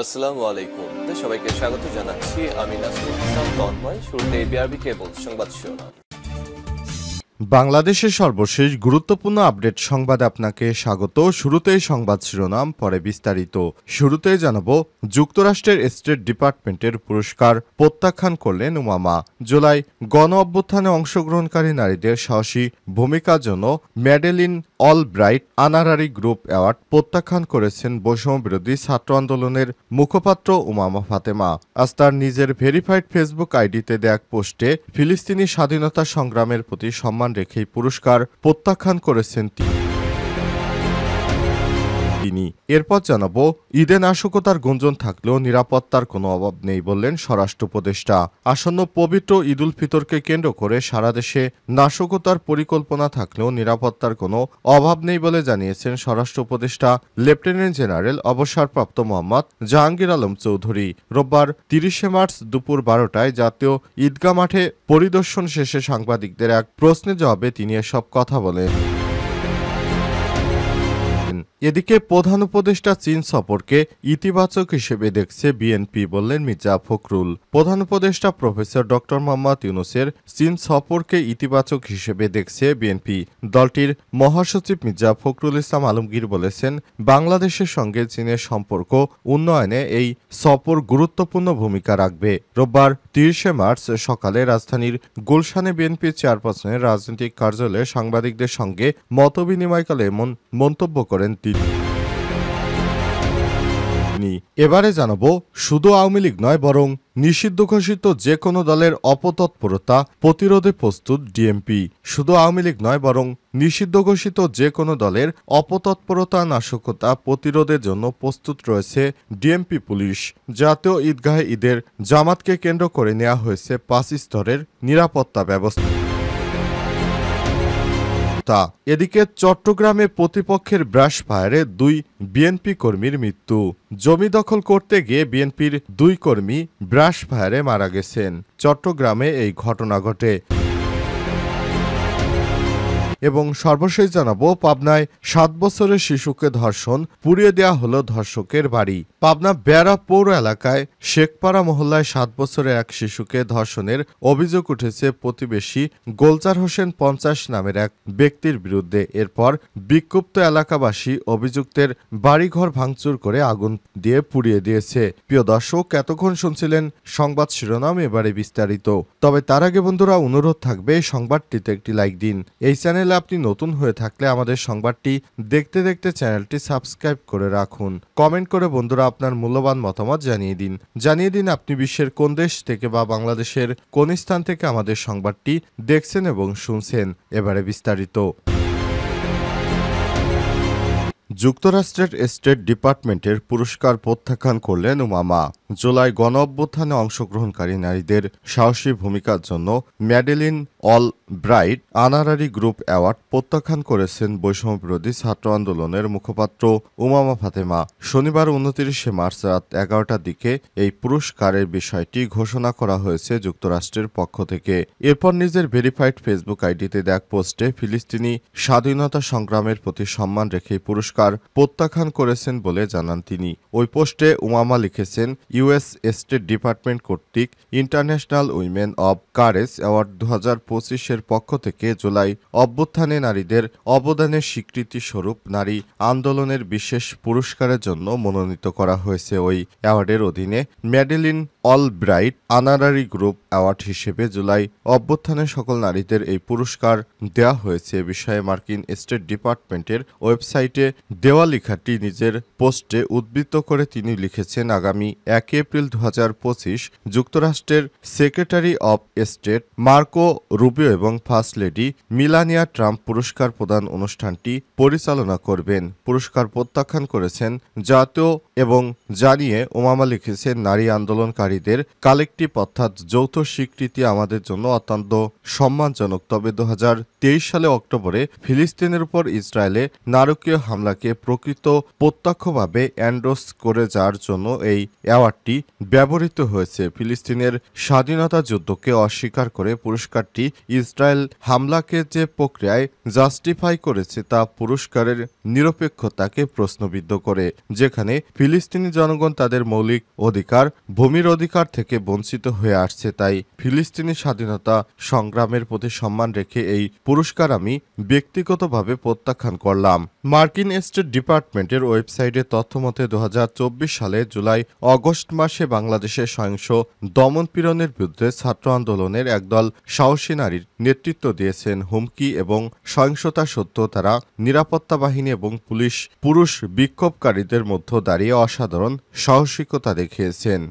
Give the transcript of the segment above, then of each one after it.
আসসালামু আলাইকুম। সবাইকে স্বাগত জানাচ্ছি। আমি নাসরুল ইসলাম তন্ময়। শুরুতে বিআরবি কেবল সংবাদ শিরোনাম। বাংলাদেশের সর্বশেষ গুরুত্বপূর্ণ আপডেট সংবাদে আপনাকে স্বাগত। শুরুতেই সংবাদ শিরোনাম, পরে বিস্তারিত। শুরুতেই জানাবো, যুক্তরাষ্ট্রের স্টেট ডিপার্টমেন্টের পুরস্কার প্রত্যাখ্যান করলেন উমামা। জুলাই গণ অভ্যুত্থানে অংশগ্রহণকারী নারীদের সাহসী ভূমিকার জন্য Madeleine Albright honorary group award প্রত্যাখ্যান করেছেন বৈষম্য বিরোধী ছাত্র আন্দোলনের মুখপাত্র উমামা ফাতেমা। আজ তার নিজের ভেরিফাইড ফেসবুক আইডিতে দেয়া এক পোস্টে ফিলিস্তিনি স্বাধীনতা সংগ্রামের প্রতি সম্মান রেখেই পুরস্কার প্রত্যাখ্যান করেছেন তিনি। এরপর জানাবো, ঈদে নাশকতার গুঞ্জন থাকলেও নিরাপত্তার কোনো অভাব নেই বললেন স্বরাষ্ট্র উপদেষ্টা। আসন্ন পবিত্র ঈদ উল ফিতরকে কেন্দ্র করে সারা দেশে নাশকতার পরিকল্পনা থাকলেও নিরাপত্তার কোনো অভাব নেই বলে জানিয়েছেন স্বরাষ্ট্র উপদেষ্টা লেফটেন্যান্ট জেনারেল অবসরপ্রাপ্ত মোহাম্মদ জাহাঙ্গীর আলম চৌধুরী। রোববার 30শে মার্চ দুপুর 12টায় জাতীয় ঈদগাহ মাঠে পরিদর্শন শেষে সাংবাদিকদের এক প্রশ্নের জবাবে তিনি এসব কথা বলেন। এদিকে প্রধান উপদেষ্টা চীন সফরকে ইতিবাচক হিসেবে দেখছে বিএনপি বললেন মির্জা ফখরুল। প্রধান উপদেষ্টা প্রফেসর ড মোহাম্মদ ইউনূসের চীন সফরকে ইতিবাচক হিসেবে দেখছে বিএনপি। দলটির মহাসচিব মির্জা ফখরুল ইসলাম আলমগীর বলেছেন, বাংলাদেশের সঙ্গে চীনের সম্পর্ক উন্নয়নে এই সফর গুরুত্বপূর্ণ ভূমিকা রাখবে। রোববার 30শে মার্চ সকালে রাজধানীর গুলশানে বিএনপি চেয়ারপারসনের রাজনৈতিক কার্যালয়ে সাংবাদিকদের সঙ্গে মতবিনিময়কালে এমন মন্তব্য করেন তিনি। এবারে জানাবো, শুধু আওয়ামী লীগ নয় বরং নিষিদ্ধ ঘোষিত যে কোনো দলের অপতৎপরতা প্রতিরোধে প্রস্তুত ডিএমপি। শুধু আওয়ামী লীগ নয় বরং নিষিদ্ধ ঘোষিত যে কোনো দলের অপতৎপরতা নাশকতা প্রতিরোধের জন্য প্রস্তুত রয়েছে ডিএমপি পুলিশ। জাতীয় ঈদগাহে ঈদের জামাতকে কেন্দ্র করে নেওয়া হয়েছে 5 স্তরের নিরাপত্তা ব্যবস্থা। এদিকে চট্টগ্রামে প্রতিপক্ষের ব্রাশ ফায়ারে 2 বিএনপি কর্মীর মৃত্যু। জমি দখল করতে গিয়ে বিএনপির 2 কর্মী ব্রাশ ফায়ারে মারা গেছেন। চট্টগ্রামে এই ঘটনা ঘটে। এবং সর্বশেষ জানাবো, পাবনায় 7 বছরের শিশুকে ধর্ষণ, পুড়িয়ে দেওয়া হলো ধর্ষকের বাড়ি। পাবনা বেড়া পৌর এলাকায় শেখপাড়া মহল্লায় 7 বছরের এক শিশুকে ধর্ষণের অভিযোগ উঠেছে প্রতিবেশী গোলজার হোসেন 50 নামের এক ব্যক্তির বিরুদ্ধে। এরপর বিক্ষুব্ধ এলাকাবাসী অভিযুক্তের বাড়িঘর ভাঙচুর করে আগুন দিয়ে পুড়িয়ে দিয়েছে। প্রিয় দর্শক, এতক্ষণ শুনছিলেন সংবাদ শিরোনাম, এবারে বিস্তারিত। তবে তার আগে বন্ধুরা, অনুরোধ থাকবে সংবাদটিতে একটি লাইক দিন। এই চ্যানেল আপনি নতুন হয়ে থাকলে আমাদের সংবাদটি দেখতে দেখতে চ্যানেলটি সাবস্ক্রাইব করে রাখুন। কমেন্ট করে বন্ধুরা আপনার মূল্যবান মতামত জানিয়ে দিন আপনি বিশ্বের কোন দেশ থেকে বা বাংলাদেশের কোন স্থান থেকে আমাদের সংবাদটি দেখছেন এবং শুনছেন। এবারে বিস্তারিত। যুক্তরাষ্ট্রের স্টেট ডিপার্টমেন্টের পুরস্কার প্রত্যাখ্যান করলেন উমামা। জুলাই গণ অভ্যুত্থানে অংশগ্রহণকারী নারীদের সাহসী ভূমিকার জন্য Madeleine Albright honorary group award প্রত্যাখ্যান করেছেন বৈষম্য বিরোধী ছাত্র আন্দোলনের মুখপাত্র উমামা ফাতেমা। শনিবার 29শে মার্চ রাত 11টার দিকে এই পুরস্কারের বিষয়টি ঘোষণা করা হয়েছে যুক্তরাষ্ট্রের পক্ষ থেকে। এরপর নিজের ভেরিফাইড ফেসবুক আইডিতে দেয়া পোস্টে ফিলিস্তিনি স্বাধীনতা সংগ্রামের প্রতি সম্মান রেখে পুরস্কার প্রত্যাখ্যান করেছেন বলে জানান তিনি। ওই পোস্টে উমামা লিখেছেন, ইউএস স্টেট ডিপার্টমেন্ট কর্তৃক International Women of Courage Award 2025-এর পক্ষ থেকে জুলাই অভ্যুত্থানে নারীদের অবদানের স্বীকৃতি স্বরূপ নারী আন্দোলনের বিশেষ পুরস্কারের জন্য মনোনীত করা হয়েছে। ওই অ্যাওয়ার্ডের অধীনে Madeleine Albright honorary group award হিসেবে জুলাই অভ্যুত্থানে সকল নারীদের এই পুরস্কার দেওয়া হয়েছে। এ বিষয়ে মার্কিন স্টেট ডিপার্টমেন্টের ওয়েবসাইটে দেওয়া লেখাটি নিজের পোস্টে উদ্ধৃত করে তিনি লিখেছেন, আগামী 1 এপ্রিল 2025 যুক্তরাষ্ট্রের secretary of state Marco Rubio এবং ফার্স্ট লেডি মিলানিয়া ট্রাম্প পুরস্কার প্রদান অনুষ্ঠানটি পরিচালনা করবেন। পুরস্কার প্রত্যাখ্যান করেছেন জাতীয় এবং জানিয়ে উমামা লিখেছেন, নারী আন্দোলনকারীদের কালেকটিভ অর্থাৎ যৌথ স্বীকৃতি আমাদের জন্য অত্যন্ত সম্মানজনক। তবে 2023 সালে অক্টোবরে ফিলিস্তিনের উপর ইসরায়েলে নারকীয় হামলাকে প্রকৃত প্রত্যক্ষভাবে এন্ডোর্স করে যাওয়ার জন্য এই অ্যাওয়ার্ড ওয়ার্ডটি ব্যবহৃত হয়েছে। ফিলিস্তিনের স্বাধীনতা যুদ্ধকে অস্বীকার করে পুরস্কারটি ইসরায়েল হামলাকে যে প্রক্রিয়ায় জাস্টিফাই করেছে তা পুরস্কারের নিরপেক্ষতাকে প্রশ্নবিদ্ধ করে, যেখানে ফিলিস্তিনি জনগণ তাদের মৌলিক অধিকার, ভূমির অধিকার থেকে বঞ্চিত হয়ে আসছে। তাই ফিলিস্তিনি স্বাধীনতা সংগ্রামের প্রতি সম্মান রেখে এই পুরস্কার আমি ব্যক্তিগতভাবে প্রত্যাখ্যান করলাম। মার্কিন স্টেট ডিপার্টমেন্টের ওয়েবসাইটে তথ্যমতে 2024 সালে জুলাই অগস্ট মাসে বাংলাদেশে সহিংস দমনপীড়নের বিরুদ্ধে ছাত্র আন্দোলনের একদল সাহসী নারীর নেতৃত্ব দিয়েছেন। হুমকি এবং সহিংসতা সত্ত্বেও তারা নিরাপত্তা বাহিনী এবং পুরুষ বিক্ষোভকারীদের মধ্যে দাঁড়িয়ে অসাধারণ সাহসিকতা দেখিয়েছেন।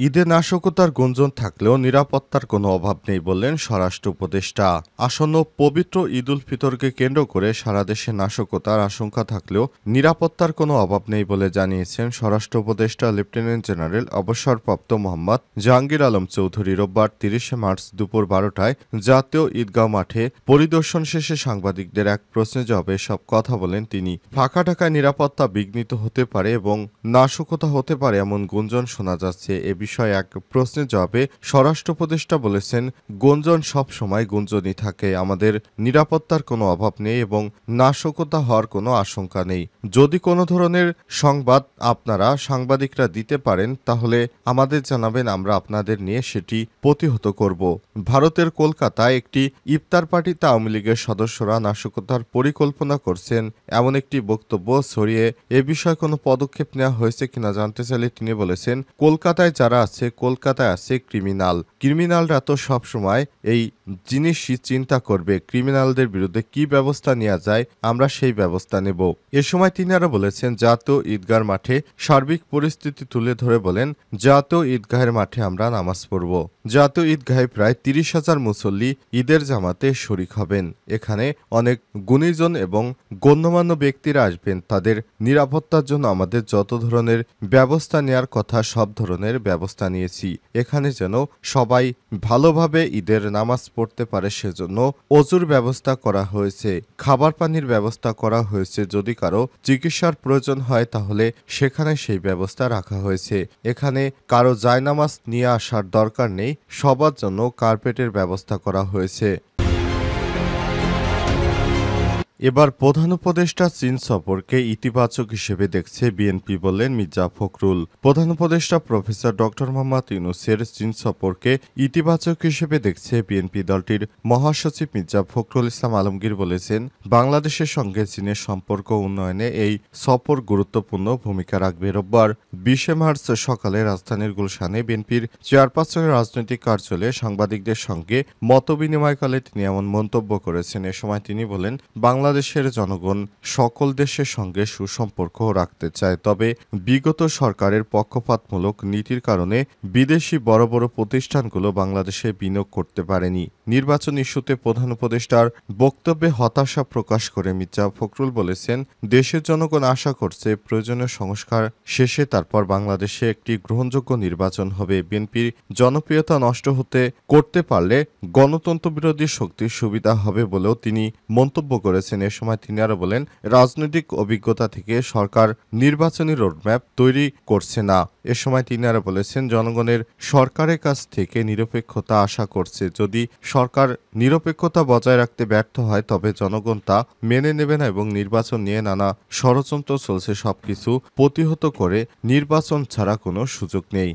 ঈদে নাশকতার গুঞ্জন থাকলেও নিরাপত্তার কোনো অভাব নেই বললেন স্বরাষ্ট্র উপদেষ্টা। আসন্ন পবিত্র ঈদ উল ফিতরকে কেন্দ্র করে সারা দেশে নাশকতার আশঙ্কা থাকলেও নিরাপত্তার কোনো অভাব নেই বলে জানিয়েছেন স্বরাষ্ট্র উপদেষ্টা লেফটেন্যান্ট জেনারেল অবসরপ্রাপ্ত মোহাম্মদ জাহাঙ্গীর আলম চৌধুরী। রোববার 30 মার্চ দুপুর 12টায় জাতীয় ঈদগাহ মাঠে পরিদর্শন শেষে সাংবাদিকদের এক প্রশ্নের জবাবে সব কথা বলেন তিনি। ফাঁকা ঢাকায় নিরাপত্তা বিঘ্নিত হতে পারে এবং নাশকতা হতে পারে এমন গুঞ্জন শোনা যাচ্ছে। বিষয়ে এক প্রশ্নের জবাবে স্বরাষ্ট্র উপদেষ্টা বলেছেন, গুঞ্জন সব সময় গুঞ্জনই থাকে। আমাদের নিরাপত্তার কোনো অভাব নেই এবং নাশকতা হওয়ার কোনো আশঙ্কা নেই। যদি কোনো ধরনের সংবাদ আপনারা সাংবাদিকরা দিতে পারেন তাহলে আমাদের জানাবেন, আমরা আপনাদের নিয়ে সেটি প্রতিহত করব। ভারতের কলকাতায় একটি ইফতার পার্টিতে আওয়ামী লীগের সদস্যরা নাশকতার পরিকল্পনা করছেন এমন একটি বক্তব্য ছড়িয়ে এ বিষয়ে কোনো পদক্ষেপ নেওয়া হয়েছে কিনা জানতে চাইলে তিনি বলেছেন, কলকাতায় যারা কলকাতায় আছে ক্রিমিনালরা তো সবসময় এই জিনিসই চিন্তা করবে, ক্রিমিনালদের বিরুদ্ধে কি ব্যবস্থা নেওয়া যায় আমরা সেই ব্যবস্থা নেব। এ সময় তিনি আরো বলেছেন, জাতীয় ঈদগাহ মাঠে সার্বিক পরিস্থিতি তুলে ধরে বলেন, জাতীয় ঈদগাহের মাঠে আমরা নামাজ পড়ব। জাতীয় ঈদগাহে প্রায় 30,000 মুসল্লি ঈদের জামাতে শরিক হবেন। এখানে অনেক গুণীজন এবং গণ্যমান্য ব্যক্তিরা আসবেন। তাদের নিরাপত্তার জন্য আমাদের যত ধরনের ব্যবস্থা নেওয়ার কথা সব ধরনের ব্যবস্থা নিয়েছি। এখানে যেন সবাই ভালোভাবে ঈদের নামাজ পড়তে পারে সেজন্য অজুর ব্যবস্থা করা হয়েছে, খাবার পানির ব্যবস্থা করা হয়েছে। যদি কারো চিকিৎসার প্রয়োজন হয় তাহলে সেখানে সেই ব্যবস্থা রাখা হয়েছে। এখানে কারো জায়নামাজ নিয়ে আসার দরকার নেই, সবার জন্য কার্পেটের ব্যবস্থা করা হয়েছে। এবার প্রধান উপদেষ্টা চীন সফরকে ইতিবাচক হিসেবে দেখছে বিএনপি বললেন মির্জা ফখরুল। প্রধান উপদেষ্টা প্রফেসর ডক্টর মোহাম্মদ ইউনূসের চীন সফরকে ইতিবাচক হিসেবে দেখছে বিএনপি। দলটির মহাসচিব মির্জা ফখরুল ইসলাম আলমগীর বলেছেন, বাংলাদেশের সঙ্গে চীনের সম্পর্ক উন্নয়নে এই সফর গুরুত্বপূর্ণ ভূমিকা রাখবে। রোববার 20 মার্চ সকালে রাজধানীর গুলশানে বিএনপির চেয়ারপারসনের রাজনৈতিক কার্যালয়ে সাংবাদিকদের সঙ্গে মতবিনিময়কালে তিনি এমন মন্তব্য করেছেন। এ সময় তিনি বলেন, বাংলাদেশের জনগণ সকল দেশের সঙ্গে সুসম্পর্ক রাখতে চায়, তবে বিগত সরকারের পক্ষপাতমূলক নীতির কারণে বিদেশি বড় বড় প্রতিষ্ঠানগুলো বাংলাদেশে বিনিয়োগ করতে পারেনি। নির্বাচন ইস্যুতে প্রধান উপদেষ্টার বক্তব্যে হতাশা প্রকাশ করে মির্জা ফখরুল বলেছেন, দেশের জনগণ আশা করছে প্রয়োজনীয় সংস্কার শেষে তারপর বাংলাদেশে একটি গ্রহণযোগ্য নির্বাচন হবে। বিএনপির জনপ্রিয়তা নষ্ট করতে পারলে গণতন্ত্র বিরোধী শক্তির সুবিধা হবে বলেও তিনি মন্তব্য করেছেন। এ সময় তিনি আরো বলেন, রাজনৈতিক অভিজ্ঞতা থেকে সরকার নির্বাচনী রোডম্যাপ তৈরি করছে না। এ সময় তিনি আরো বলেছেন, জনগণের সরকারের কাছ থেকে নিরপেক্ষতা আশা করছে। যদি সরকার নিরপেক্ষতা বজায় রাখতে ব্যর্থ হয় তবে জনগণ তা মেনে নেবে না এবং নির্বাচন নিয়ে নানা ষড়যন্ত্র চলছে, সবকিছু প্রতিহত করে নির্বাচন ছাড়া কোনো সুযোগ নেই।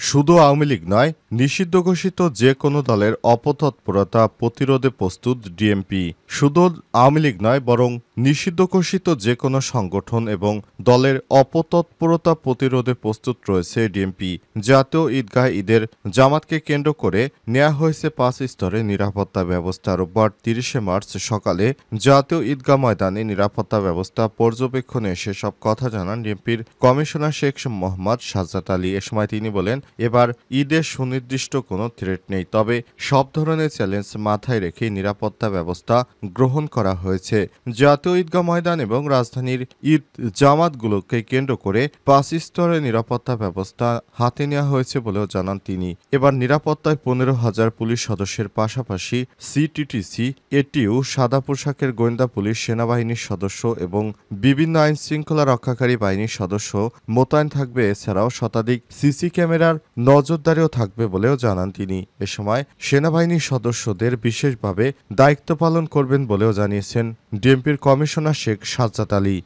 শুধু আওয়ামী লীগ নয়, নিষিদ্ধ ঘোষিত যে কোনো দলের অপতৎপরতা প্রতিরোধে প্রস্তুত ডিএমপি। শুধু আওয়ামী লীগ নয়, বরং নিষিদ্ধ ঘোষিত যে কোনো সংগঠন এবং দলের অপতৎপরতা প্রতিরোধে প্রস্তুত রয়েছে ডিএমপি। জাতীয় ঈদগাহ ঈদের জামাতকে কেন্দ্র করে নেওয়া হয়েছে 5 স্তরের নিরাপত্তা ব্যবস্থা। রোববার 30 মার্চ সকালে জাতীয় ঈদগাহ ময়দানে নিরাপত্তা ব্যবস্থা পর্যবেক্ষণে এসে সব কথা জানান ডিএমপির কমিশনার শেখ মোহাম্মদ সাজ্জাদ আলী। এ সময় তিনি বলেন, এবার ঈদের সুনির্দিষ্ট কোনো থ্রেট নেই, তবে সব ধরনের চ্যালেঞ্জ মাথায় রেখে নিরাপত্তা ব্যবস্থা গ্রহণ করা হয়েছে। জাতীয় জাতীয় ঈদগাহ ময়দান এবং রাজধানীর ঈদ জামাতগুলোকে কেন্দ্র করে 5 স্তরের নিরাপত্তা ব্যবস্থা হাতে নেওয়া হয়েছে বলেও জানান তিনি। এবার নিরাপত্তায় 15,000 পুলিশ সদস্যের পাশাপাশি সিটিটিসি, এটিইউ, সাদা পোশাকের গোয়েন্দা পুলিশ, সেনাবাহিনীর সদস্য এবং বিভিন্ন আইন শৃঙ্খলা রক্ষাকারী বাহিনীর সদস্য মোতায়েন থাকবে। এছাড়াও শতাধিক সিসি ক্যামেরার নজরদারিও থাকবে বলেও জানান তিনি। এ সময় সেনাবাহিনীর সদস্যদের বিশেষভাবে দায়িত্ব পালন করবেন বলেও জানিয়েছেন ডিএমপির কমিশনার শেখ সাজ্জাদ আলী।